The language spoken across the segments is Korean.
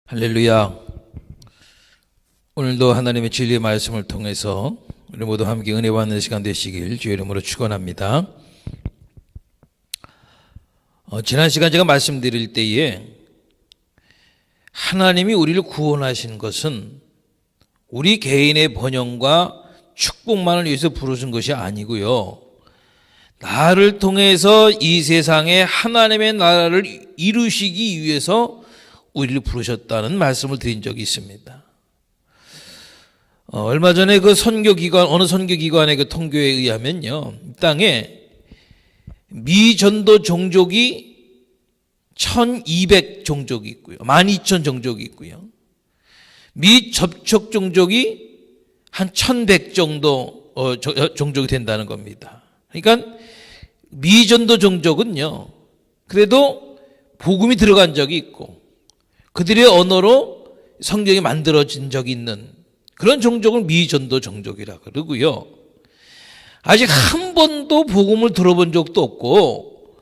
할렐루야. 오늘도 하나님의 진리의 말씀을 통해서 우리 모두 함께 은혜 받는 시간 되시길 주의 이름으로 축원합니다. 지난 시간 제가 말씀드릴 때에 하나님이 우리를 구원하신 것은 우리 개인의 번영과 축복만을 위해서 부르신 것이 아니고요, 나를 통해서 이 세상에 하나님의 나라를 이루시기 위해서 우리를 부르셨다는 말씀을 드린 적이 있습니다. 얼마 전에 그 선교기관, 어느 선교기관의 그 통계에 의하면요, 이 땅에 미전도 종족이 1200 종족이 있고요, 12,000 종족이 있고요, 미접촉 종족이 한 1100 정도 종족이 된다는 겁니다. 그러니까 미전도 종족은요, 그래도 복음이 들어간 적이 있고 그들의 언어로 성경이 만들어진 적이 있는 그런 종족을 미전도 종족이라 그러고요, 아직 한 번도 복음을 들어본 적도 없고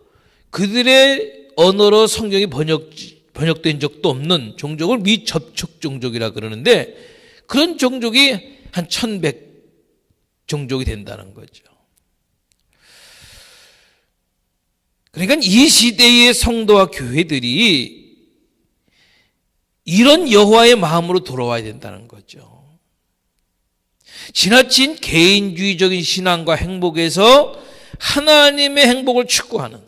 그들의 언어로 성경이 번역된 적도 없는 종족을 미접촉 종족이라 그러는데, 그런 종족이 한 1100 종족이 된다는 거죠. 그러니까 이 시대의 성도와 교회들이 이런 여호와의 마음으로 돌아와야 된다는 거죠. 지나친 개인주의적인 신앙과 행복에서 하나님의 행복을 추구하는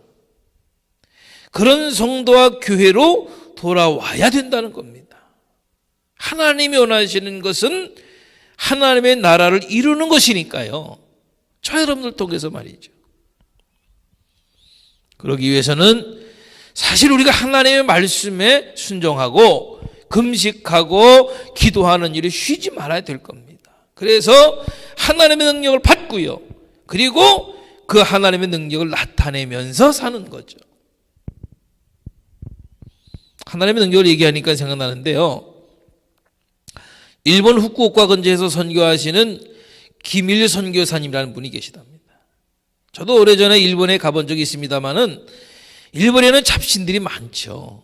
그런 성도와 교회로 돌아와야 된다는 겁니다. 하나님이 원하시는 것은 하나님의 나라를 이루는 것이니까요, 저 여러분들 통해서 말이죠. 그러기 위해서는 사실 우리가 하나님의 말씀에 순종하고 금식하고 기도하는 일이 쉬지 말아야 될 겁니다. 그래서 하나님의 능력을 받고요, 그리고 그 하나님의 능력을 나타내면서 사는 거죠. 하나님의 능력을 얘기하니까 생각나는데요, 일본 후쿠오카 근처에서 선교하시는 김일 선교사님이라는 분이 계시답니다. 저도 오래전에 일본에 가본 적이 있습니다만은 일본에는 잡신들이 많죠.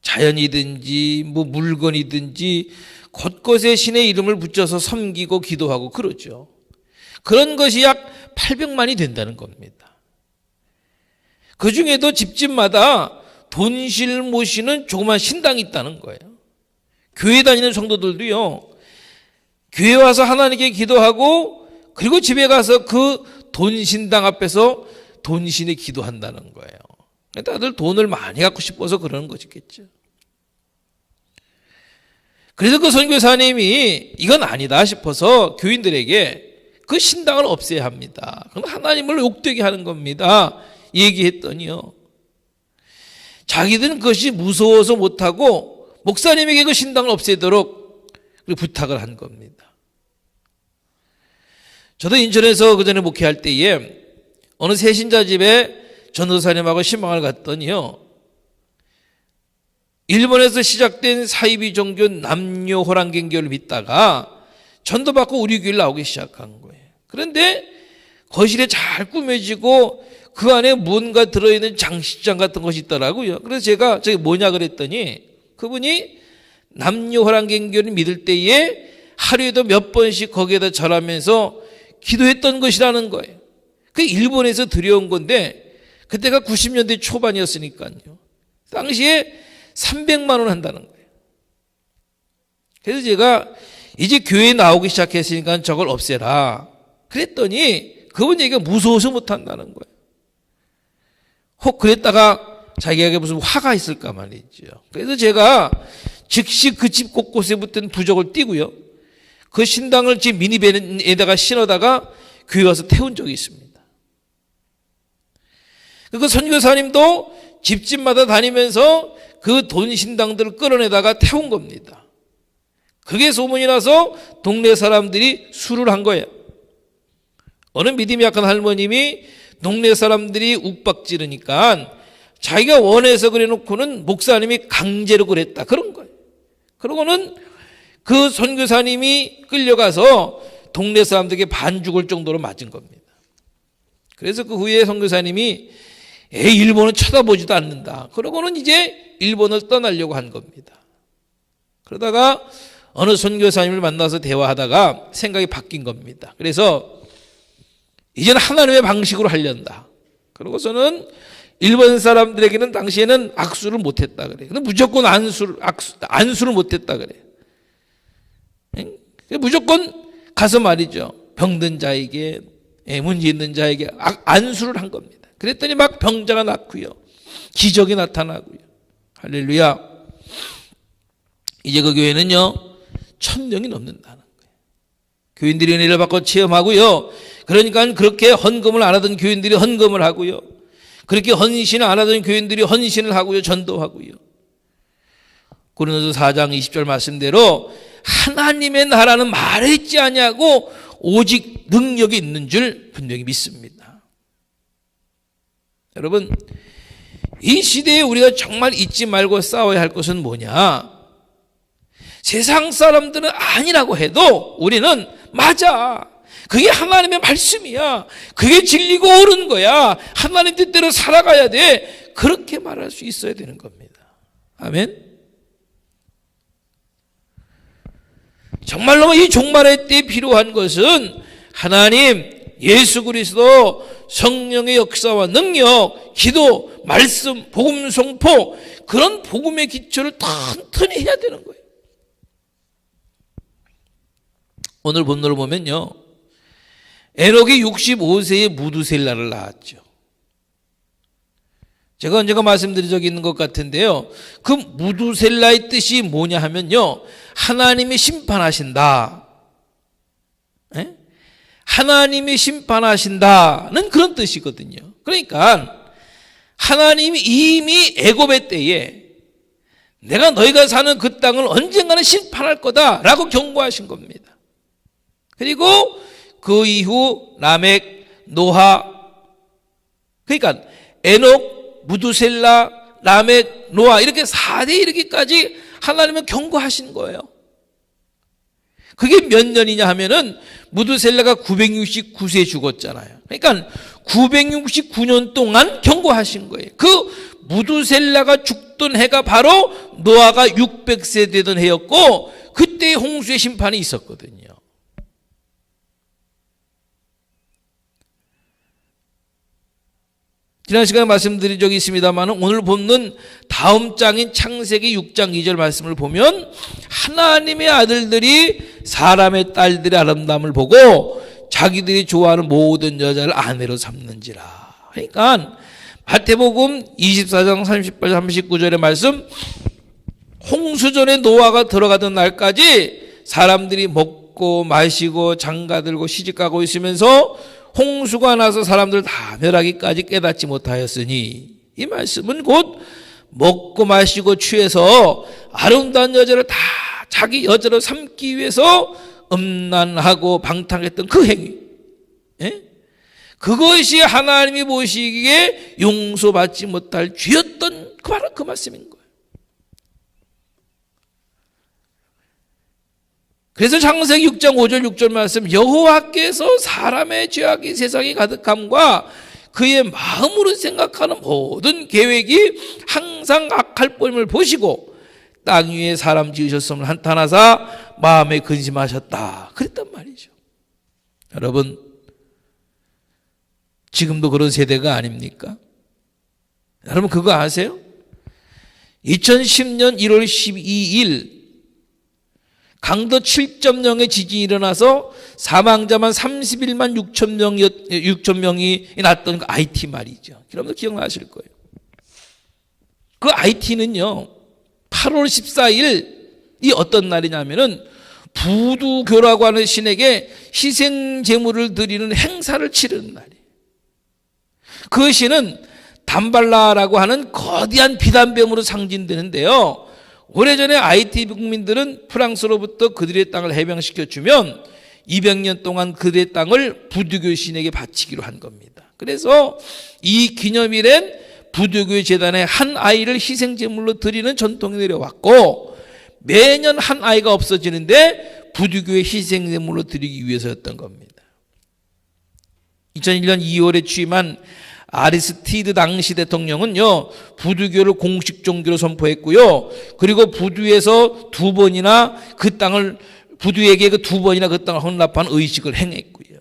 자연이든지 물건이든지 곳곳에 신의 이름을 붙여서 섬기고 기도하고 그러죠. 그런 것이 약 800만이 된다는 겁니다. 그 중에도 집집마다 돈실 모시는 조그만 신당이 있다는 거예요. 교회 다니는 성도들도요, 교회 와서 하나님께 기도하고 그리고 집에 가서 그 돈신당 앞에서 돈신에 기도한다는 거예요. 다들 돈을 많이 갖고 싶어서 그러는 것이겠죠. 그래서 그 선교사님이 이건 아니다 싶어서 교인들에게 그 신당을 없애야 합니다, 그럼 하나님을 욕되게 하는 겁니다 얘기했더니요, 자기들은 그것이 무서워서 못하고 목사님에게 그 신당을 없애도록 부탁을 한 겁니다. 저도 인천에서 그 전에 목회할 때에 어느 새신자 집에 전도사님하고 신방을 갔더니요, 일본에서 시작된 사이비 종교 남녀 호랑갱교를 믿다가 전도받고 우리 교회를 나오기 시작한 거예요. 그런데 거실에 잘 꾸며지고 그 안에 뭔가 들어있는 장식장 같은 것이 있더라고요. 그래서 제가 저게 뭐냐 그랬더니 그분이 남녀 호랑갱교를 믿을 때에 하루에도 몇 번씩 거기에다 절하면서 기도했던 것이라는 거예요. 그 일본에서 들여온 건데 그때가 90년대 초반이었으니까요, 당시에 300만 원 한다는 거예요. 그래서 제가 이제 교회에 나오기 시작했으니까 저걸 없애라 그랬더니 그분 얘기가 무서워서 못한다는 거예요. 혹 그랬다가 자기에게 무슨 화가 있을까 말이죠. 그래서 제가 즉시 그 집 곳곳에 붙은 부적을 띄고요, 그 신당을 집 미니밴에다가 신어다가 교회 와서 태운 적이 있습니다. 그 선교사님도 집집마다 다니면서 그 돈신당들을 끌어내다가 태운 겁니다. 그게 소문이 나서 동네 사람들이 수를 한 거예요. 어느 믿음이 약한 할머님이 동네 사람들이 욱박지르니까 자기가 원해서 그래놓고는 목사님이 강제로 그랬다 그런 거예요. 그러고는 그 선교사님이 끌려가서 동네 사람들에게 반 죽을 정도로 맞은 겁니다. 그래서 그 후에 선교사님이 일본은 쳐다보지도 않는다 그러고는 이제 일본을 떠나려고 한 겁니다. 그러다가 어느 선교사님을 만나서 대화하다가 생각이 바뀐 겁니다. 그래서 이제는 하나님의 방식으로 하려한다. 그러고서는 일본 사람들에게는 당시에는 악수를 못했다 그래. 근데 무조건 안수를 못했다 그래. 무조건 가서 말이죠. 병든 자에게, 문제 있는 자에게 안수를 한 겁니다. 그랬더니 막 병자가 낫고요. 기적이 나타나고요. 할렐루야. 이제 그 교회는요, 1000명이 넘는다는 거예요. 교인들이 은혜를 받고 체험하고요. 그러니까 그렇게 헌금을 안 하던 교인들이 헌금을 하고요. 그렇게 헌신을 안 하던 교인들이 헌신을 하고요. 전도하고요. 고린도서 4장 20절 말씀대로 하나님의 나라는 말했지 아니하고 오직 능력이 있는 줄 분명히 믿습니다. 여러분, 이 시대에 우리가 정말 잊지 말고 싸워야 할 것은 뭐냐? 세상 사람들은 아니라고 해도 우리는 맞아. 그게 하나님의 말씀이야. 그게 진리고 옳은 거야. 하나님 뜻대로 살아가야 돼. 그렇게 말할 수 있어야 되는 겁니다. 아멘. 정말로 이 종말의 때에 필요한 것은 하나님, 예수 그리스도, 성령의 역사와 능력, 기도, 말씀, 복음 선포, 그런 복음의 기초를 튼튼히 해야 되는 거예요. 오늘 본문을 보면요, 에녹이 65세에 무두셀라를 낳았죠. 제가 언젠가 말씀드린 적이 있는 것 같은데요, 그 무두셀라의 뜻이 뭐냐 하면요, 하나님이 심판하신다. 에? 하나님이 심판하신다는 그런 뜻이거든요. 그러니까 하나님이 이미 애굽의 때에 내가 너희가 사는 그 땅을 언젠가는 심판할 거다라고 경고하신 겁니다. 그리고 그 이후 라멕, 노아, 그러니까 에녹, 무두셀라, 라멕, 노아 이렇게 4대 이르기까지 하나님은 경고하신 거예요. 그게 몇 년이냐 하면은 무두셀라가 969세에 죽었잖아요. 그러니까 969년 동안 경고하신 거예요. 그 무두셀라가 죽던 해가 바로 노아가 600세 되던 해였고 그때 홍수의 심판이 있었거든요. 지난 시간에 말씀드린 적이 있습니다만 오늘 본문 다음 장인 창세기 6장 2절 말씀을 보면 하나님의 아들들이 사람의 딸들의 아름다움을 보고 자기들이 좋아하는 모든 여자를 아내로 삼는지라. 그러니까 마태복음 24장 38절 39절의 말씀, 홍수전에 노아가 들어가던 날까지 사람들이 먹고 마시고 장가들고 시집가고 있으면서 홍수가 나서 사람들 다 멸하기까지 깨닫지 못하였으니, 이 말씀은 곧 먹고 마시고 취해서 아름다운 여자를 다 자기 여자로 삼기 위해서 음란하고 방탕했던 그 행위, 그것이 하나님이 보시기에 용서받지 못할 죄였던 바로 그 말씀인 거예요. 그래서 창세기 6장 5절 6절 말씀, 여호와께서 사람의 죄악이 세상에 가득함과 그의 마음으로 생각하는 모든 계획이 항상 악할 뻔을 보시고 땅 위에 사람 지으셨음을 한탄하사 마음에 근심하셨다, 그랬단 말이죠. 여러분, 지금도 그런 세대가 아닙니까? 여러분 그거 아세요? 2010년 1월 12일 강도 7.0의 지진이 일어나서 사망자만 31만 6천 명이 났던 그 IT 말이죠. 여러분들 기억나실 거예요. 그 IT는요, 8월 14일이 어떤 날이냐면은 부두교라고 하는 신에게 희생 제물을 드리는 행사를 치르는 날이에요. 그 신은 담발라라고 하는 거대한 비단뱀으로 상징되는데요, 오래전에 IT 국민들은 프랑스로부터 그들의 땅을 해방시켜주면 200년 동안 그들의 땅을 부두교 신에게 바치기로 한 겁니다. 그래서 이 기념일엔 부두교 재단에 한 아이를 희생제물로 드리는 전통이 내려왔고, 매년 한 아이가 없어지는데 부두교의 희생제물로 드리기 위해서였던 겁니다. 2001년 2월에 취임한 아리스티드 당시 대통령은요, 부두교를 공식 종교로 선포했고요. 그리고 부두에서 부두에게 그 두 번이나 그 땅을 헌납한 의식을 행했고요.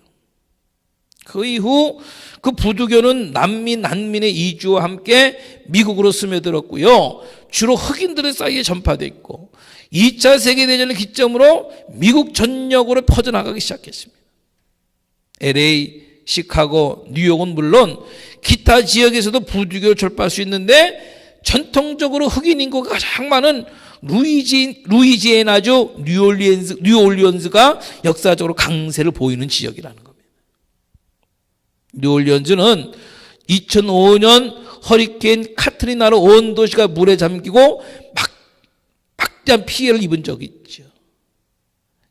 그 이후 그 부두교는 난민의 이주와 함께 미국으로 스며들었고요. 주로 흑인들의 사이에 전파됐고 2차 세계대전을 기점으로 미국 전역으로 퍼져나가기 시작했습니다. LA, 시카고, 뉴욕은 물론 기타 지역에서도 부두교를 접할 수 있는데 전통적으로 흑인 인구가 가장 많은 루이지애나주 뉴올리언스가 역사적으로 강세를 보이는 지역이라는 겁니다. 뉴올리언스는 2005년 허리케인 카트리나로 온 도시가 물에 잠기고 막대한 피해를 입은 적이 있죠.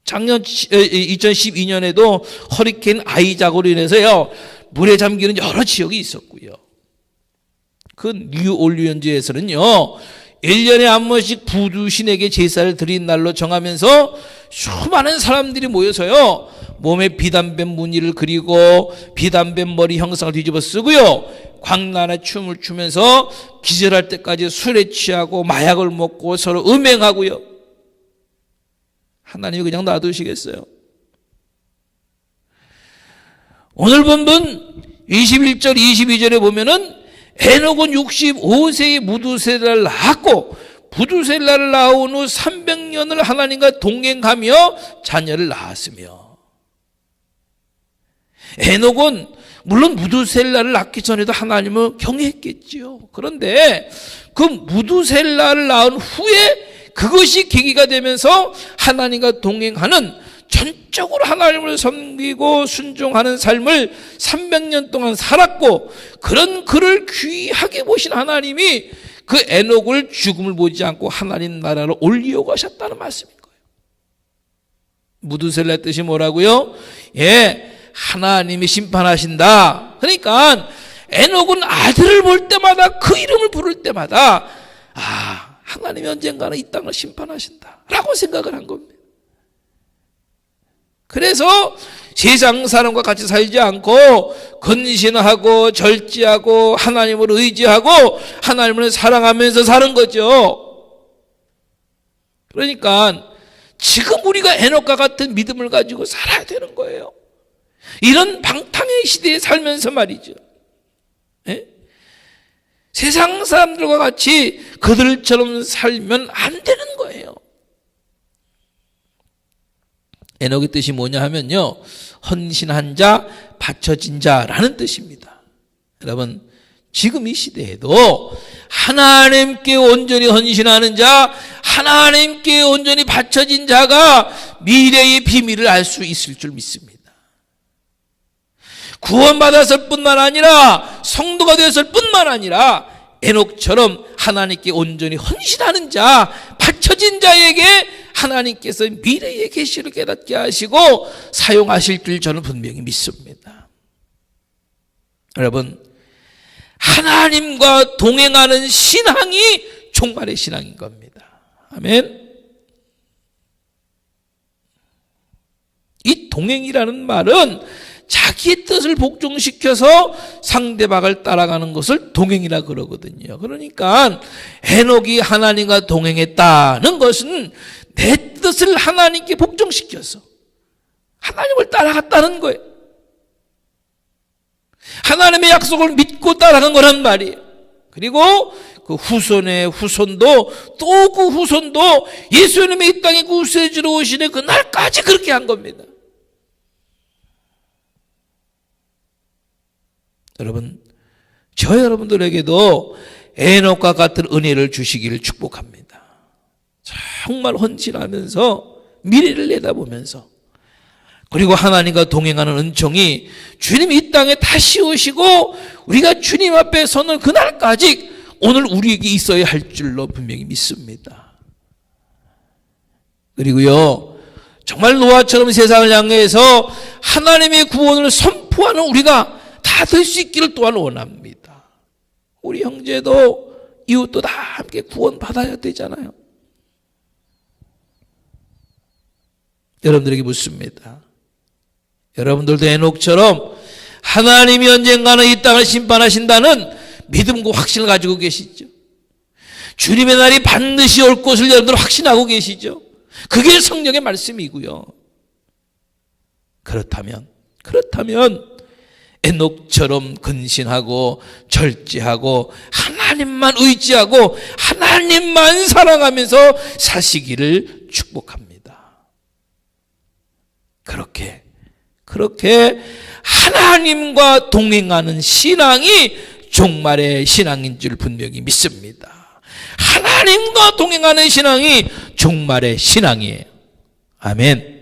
작년 2012년에도 허리케인 아이작으로 인해서요, 물에 잠기는 여러 지역이 있었고요. 그 뉴올리언즈에서는요, 1년에 한 번씩 부두 신에게 제사를 드린 날로 정하면서 수많은 사람들이 모여서요, 몸에 비단뱀 무늬를 그리고 비단뱀 머리 형상을 뒤집어 쓰고요, 광란의 춤을 추면서 기절할 때까지 술에 취하고 마약을 먹고 서로 음행하고요. 하나님이 그냥 놔두시겠어요? 오늘 본문 21절 22절에 보면은 에녹은 65세에 무두셀라를 낳았고 무두셀라를 낳은 후 300년을 하나님과 동행하며 자녀를 낳았으며, 에녹은 물론 무두셀라를 낳기 전에도 하나님을 경외했겠지요. 그런데 그 무두셀라를 낳은 후에 그것이 계기가 되면서 하나님과 동행하는, 전적으로 하나님을 섬기고 순종하는 삶을 300년 동안 살았고, 그런 그를 귀하게 보신 하나님이 그 에녹을 죽음을 보지 않고 하나님 나라로 올리려고 하셨다는 말씀인 거예요. 무두셀라 뜻이 뭐라고요? 하나님이 심판하신다. 그러니까 에녹은 아들을 볼 때마다, 그 이름을 부를 때마다 하나님이 언젠가는 이 땅을 심판하신다 라고 생각을 한 겁니다. 그래서 세상 사람과 같이 살지 않고 근신하고 절제하고 하나님을 의지하고 하나님을 사랑하면서 사는 거죠. 그러니까 지금 우리가 에녹과 같은 믿음을 가지고 살아야 되는 거예요. 이런 방탕의 시대에 살면서 말이죠. 세상 사람들과 같이 그들처럼 살면 안 되는 거예요. 에녹의 뜻이 뭐냐 하면요, 헌신한 자, 바쳐진 자라는 뜻입니다. 여러분, 지금 이 시대에도 하나님께 온전히 헌신하는 자, 하나님께 온전히 바쳐진 자가 미래의 비밀을 알 수 있을 줄 믿습니다. 구원받았을 뿐만 아니라 성도가 되었을 뿐만 아니라 에녹처럼 하나님께 온전히 헌신하는 자, 바쳐진 자에게 하나님께서 미래의 계시를 깨닫게 하시고 사용하실 줄 저는 분명히 믿습니다. 여러분, 하나님과 동행하는 신앙이 종말의 신앙인 겁니다. 아멘. 이 동행이라는 말은 자기의 뜻을 복종시켜서 상대방을 따라가는 것을 동행이라 그러거든요. 그러니까 에녹이 하나님과 동행했다는 것은 내 뜻을 하나님께 복종시켜서 하나님을 따라갔다는 거예요. 하나님의 약속을 믿고 따라간 거란 말이에요. 그리고 그 후손의 후손도 또 그 후손도 예수님의 이 땅에 구세주로 오시는 그날까지 그렇게 한 겁니다. 여러분, 저 여러분들에게도 에녹과 같은 은혜를 주시기를 축복합니다. 정말 헌신하면서 미래를 내다보면서, 그리고 하나님과 동행하는 은총이 주님이 이 땅에 다시 오시고 우리가 주님 앞에 서는 그날까지 오늘 우리에게 있어야 할 줄로 분명히 믿습니다. 그리고요, 정말 노아처럼 세상을 향해서 하나님의 구원을 선포하는 우리가 다 될 수 있기를 또한 원합니다. 우리 형제도 이웃도 다 함께 구원받아야 되잖아요. 여러분들에게 묻습니다. 여러분들도 에녹처럼 하나님이 언젠가는 이 땅을 심판하신다는 믿음과 확신을 가지고 계시죠. 주님의 날이 반드시 올 것을 여러분들 확신하고 계시죠. 그게 성령의 말씀이고요. 그렇다면 에녹처럼 근신하고 절제하고 하나님만 의지하고 하나님만 사랑하면서 사시기를 축복합니다. 그렇게 하나님과 동행하는 신앙이 종말의 신앙인 줄 분명히 믿습니다. 하나님과 동행하는 신앙이 종말의 신앙이에요. 아멘.